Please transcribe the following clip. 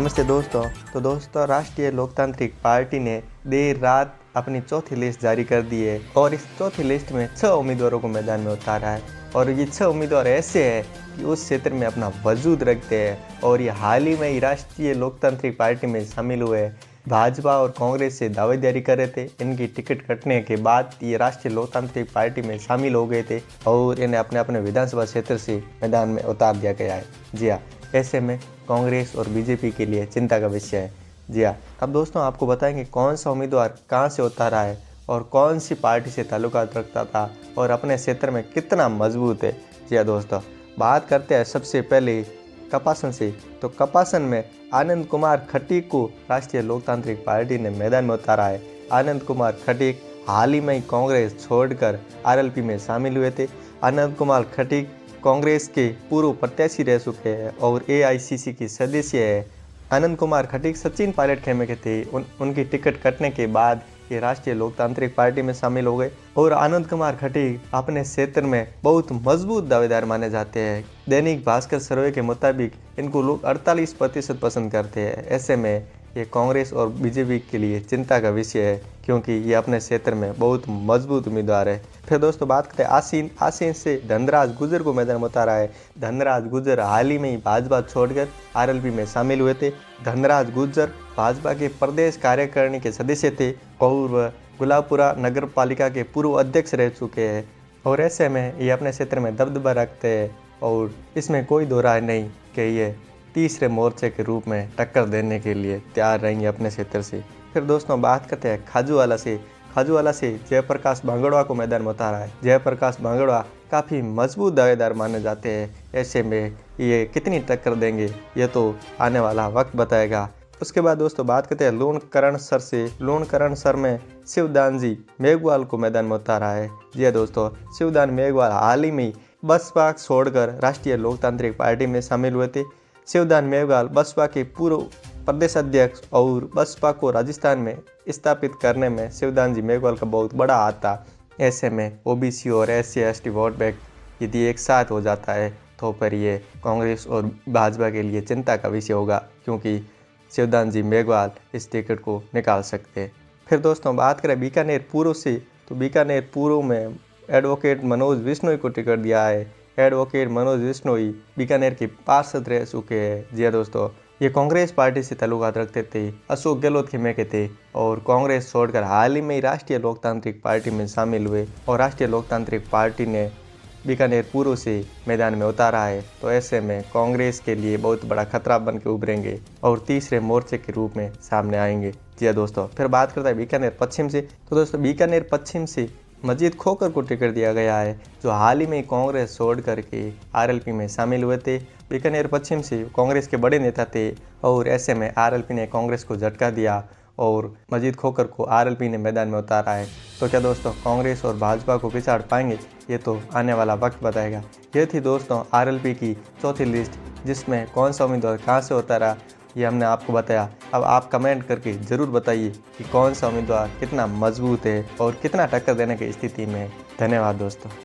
नमस्ते दोस्तों। तो दोस्तों, राष्ट्रीय लोकतांत्रिक पार्टी ने देर रात अपनी चौथी लिस्ट जारी कर दी है और इस चौथी लिस्ट में 6 उम्मीदवारों को मैदान में उतारा है। और ये 6 उम्मीदवार ऐसे हैं कि उस क्षेत्र में अपना वजूद रखते हैं और ये हाल ही में ही राष्ट्रीय लोकतांत्रिक पार्टी में शामिल हुए। भाजपा और कांग्रेस से दावेदारी कर रहे थे, इनकी टिकट कटने के बाद ये राष्ट्रीय लोकतांत्रिक पार्टी में शामिल हो गए थे और इन्हें अपने अपने विधानसभा क्षेत्र से मैदान में उतार दिया गया है। जी हाँ, ऐसे में कांग्रेस और बीजेपी के लिए चिंता का विषय है। जी हाँ, अब दोस्तों आपको बताएंगे कौन सा उम्मीदवार कहां से उतारा है और कौन सी पार्टी से ताल्लुकात रखता था और अपने क्षेत्र में कितना मजबूत है। जी हाँ दोस्तों, बात करते हैं सबसे पहले कपासन से। तो कपासन में आनंद कुमार खटीक को राष्ट्रीय लोकतांत्रिक पार्टी ने मैदान में उतारा है। आनंद कुमार खटीक हाल ही में कांग्रेस छोड़कर आरएलपी में शामिल हुए थे। आनंद कुमार खटीक कांग्रेस के पूर्व प्रत्याशी रह चुके हैं और एआईसीसी की सदस्य है। आनंद कुमार खटीक सचिन पायलट खेमे के थे। उनकी टिकट कटने के बाद ये राष्ट्रीय लोकतांत्रिक पार्टी में शामिल हो गए और आनंद कुमार खटीक अपने क्षेत्र में बहुत मजबूत दावेदार माने जाते हैं। दैनिक भास्कर सर्वे के मुताबिक इनको लोग 48% पसंद करते हैं। ऐसे में ये कांग्रेस और बीजेपी के लिए चिंता का विषय है क्योंकि ये अपने क्षेत्र में बहुत मजबूत उम्मीदवार है। फिर दोस्तों बात करते हैं आसीन से धनराज गुर्जर को मैदान में उतारा है। धनराज गुर्जर हाल ही में ही भाजपा छोड़कर आरएलपी में शामिल हुए थे। धनराज गुर्जर भाजपा के प्रदेश कार्यकारिणी के सदस्य थे और वह गुलाबपुरा नगर पालिका के पूर्व अध्यक्ष रह चुके हैं और ऐसे में ये अपने क्षेत्र में दबदबा रखते हैं और इसमें कोई दो राय नहीं कि ये तीसरे मोर्चे के रूप में टक्कर देने के लिए तैयार रहेंगे अपने क्षेत्र से। फिर दोस्तों बात करते हैं खाजूवाला से। खाजूवाला से जयप्रकाश बांगड़वा को मैदान में उतारा है। जयप्रकाश बांगड़वा काफ़ी मजबूत दावेदार माने जाते हैं। ऐसे में ये कितनी टक्कर देंगे ये तो आने वाला वक्त बताएगा। उसके बाद दोस्तों बात करते हैं लूणकरणसर से। लूणकरणसर में शिवदान मेघवाल को मैदान में उतारा है। जी हाँ दोस्तों, शिवदान मेघवाल हाल ही में बसपा छोड़कर राष्ट्रीय लोकतांत्रिक पार्टी में शामिल हुए थे। शिवदान मेघवाल बसपा के पूर्व प्रदेश अध्यक्ष और बसपा को राजस्थान में स्थापित करने में शिवदान मेघवाल का बहुत बड़ा हाथ था। ऐसे में ओबीसी और SC/ST वोट बैंक यदि एक साथ हो जाता है तो फिर ये कांग्रेस और भाजपा के लिए चिंता का विषय होगा क्योंकि शिवदान मेघवाल इस टिकट को निकाल सकते हैं। फिर दोस्तों बात करें बीकानेर पूर्व से। तो बीकानेर पूर्व में एडवोकेट मनोज बिश्नोई को टिकट दिया है। एडवोकेट मनोज बिश्नोई बीकानेर के पार्षद रह चुके हैं। जी हाँ दोस्तों, ये कांग्रेस पार्टी से ताल्लुकात रखते थे, अशोक गहलोत खेमे के थे और कांग्रेस छोड़कर हाल ही में राष्ट्रीय लोकतांत्रिक पार्टी में शामिल हुए और राष्ट्रीय लोकतांत्रिक पार्टी ने बीकानेर पूर्व से मैदान में उतारा है। तो ऐसे में कांग्रेस के लिए बहुत बड़ा खतरा बन के उभरेंगे और तीसरे मोर्चे के रूप में सामने आएंगे। जी हाँ दोस्तों, फिर बात करता है बीकानेर पश्चिम से। तो दोस्तों बीकानेर पश्चिम से मजीद खोकर को टिकट दिया गया है जो हाल ही में कांग्रेस छोड़ करके आरएलपी में शामिल हुए थे। बीकानेर पश्चिम से कांग्रेस के बड़े नेता थे और ऐसे में आरएलपी ने कांग्रेस को झटका दिया और मजीद खोकर को आरएलपी ने मैदान में उतारा है। तो क्या दोस्तों कांग्रेस और भाजपा को पिछाड़ पाएंगे, ये तो आने वाला वक्त बताएगा। ये थी दोस्तों आरएलपी की चौथी लिस्ट जिसमें कौन सा उम्मीदवार कहाँ से उतारा ये हमने आपको बताया। अब आप कमेंट करके ज़रूर बताइए कि कौन सा उम्मीदवार कितना मजबूत है और कितना टक्कर देने की स्थिति में है। धन्यवाद दोस्तों।